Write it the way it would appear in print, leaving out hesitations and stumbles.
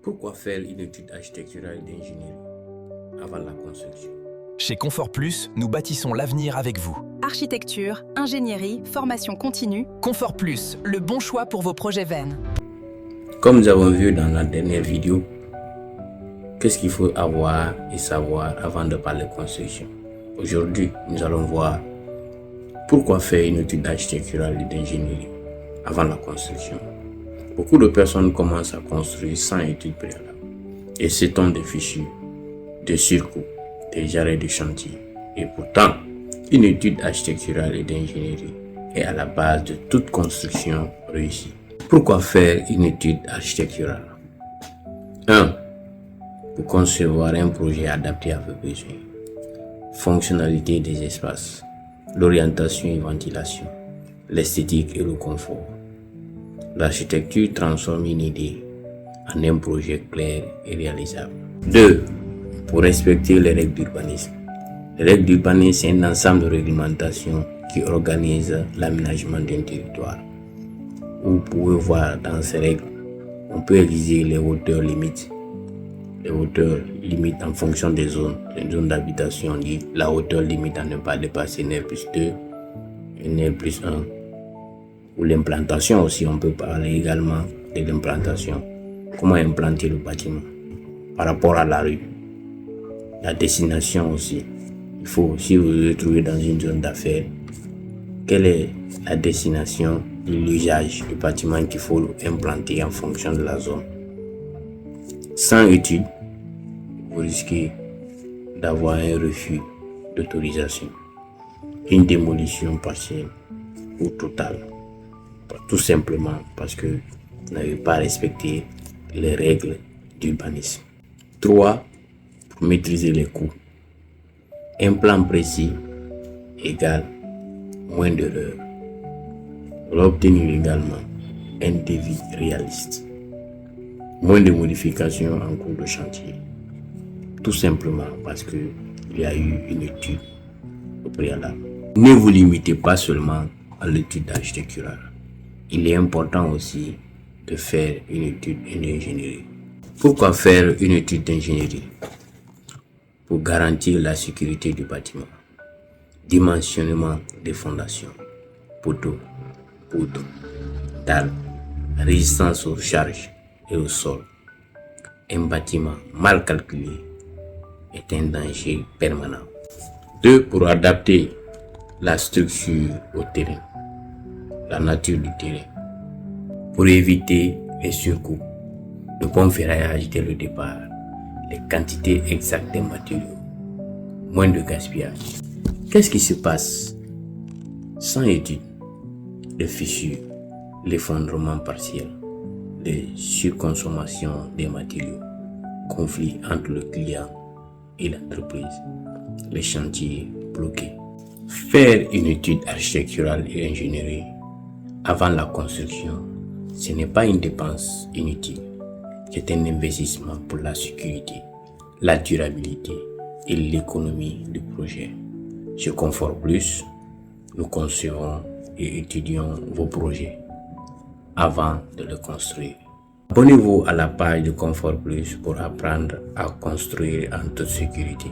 Pourquoi faire une étude architecturale et d'ingénierie avant la construction? Chez Confort Plus, nous bâtissons l'avenir avec vous. Architecture, ingénierie, formation continue. Confort Plus, le bon choix pour vos projets VEN. Comme nous avons vu dans la dernière vidéo, qu'est-ce qu'il faut avoir et savoir avant de parler construction? Aujourd'hui, nous allons voir pourquoi faire une étude architecturale et d'ingénierie avant la construction. Beaucoup de personnes commencent à construire sans étude préalable et s'étonnent des fichus, des surcoûts, des arrêts de chantier. Et pourtant, une étude architecturale et d'ingénierie est à la base de toute construction réussie. Pourquoi faire une étude architecturale? 1. Pour concevoir un projet adapté à vos besoins. Fonctionnalité des espaces, l'orientation et ventilation, l'esthétique et le confort. L'architecture transforme une idée en un projet clair et réalisable. 2. Pour respecter les règles d'urbanisme. Les règles d'urbanisme, c'est un ensemble de réglementations qui organisent l'aménagement d'un territoire. Vous pouvez voir dans ces règles, on peut exiger les hauteurs limites. Les hauteurs limites en fonction des zones. Les zones d'habitation, on dit la hauteur limite à ne pas dépasser N+2 et N+1. Ou l'implantation aussi, on peut parler également de l'implantation. Comment implanter le bâtiment par rapport à la rue. La destination aussi. Il faut, si vous vous trouvez dans une zone d'affaires, quelle est la destination de l'usage du bâtiment qu'il faut implanter en fonction de la zone. Sans étude, vous risquez d'avoir un refus d'autorisation, une démolition partielle ou totale. Tout simplement parce que vous n'avez pas respecté les règles d'urbanisme. 3. Pour maîtriser les coûts. Un plan précis égale moins d'erreurs. Pour obtenir également un devis réaliste. Moins de modifications en cours de chantier. Tout simplement parce qu'il y a eu une étude au préalable. Ne vous limitez pas seulement à l'étude architecturale. Il est important aussi de faire une étude d'ingénierie. Pourquoi faire une étude d'ingénierie? Pour garantir la sécurité du bâtiment, dimensionnement des fondations, poteaux, poutres, dalles, résistance aux charges et au sol. Un bâtiment mal calculé est un danger permanent. 2. Pour adapter la structure au terrain, la nature du terrain, pour éviter les surcoûts, le bon ferraillage dès le départ, les quantités exactes des matériaux, moins de gaspillage. Qu'est-ce qui se passe sans étude? Les fissures, l'effondrement partiel, les surconsommations des matériaux, conflits entre le client et l'entreprise, les chantiers bloqués. Faire une étude architecturale et ingénierie avant la construction, ce n'est pas une dépense inutile. C'est un investissement pour la sécurité, la durabilité et l'économie du projet. Chez Confort Plus, nous concevons et étudions vos projets avant de les construire. Abonnez-vous à la page de Confort Plus pour apprendre à construire en toute sécurité.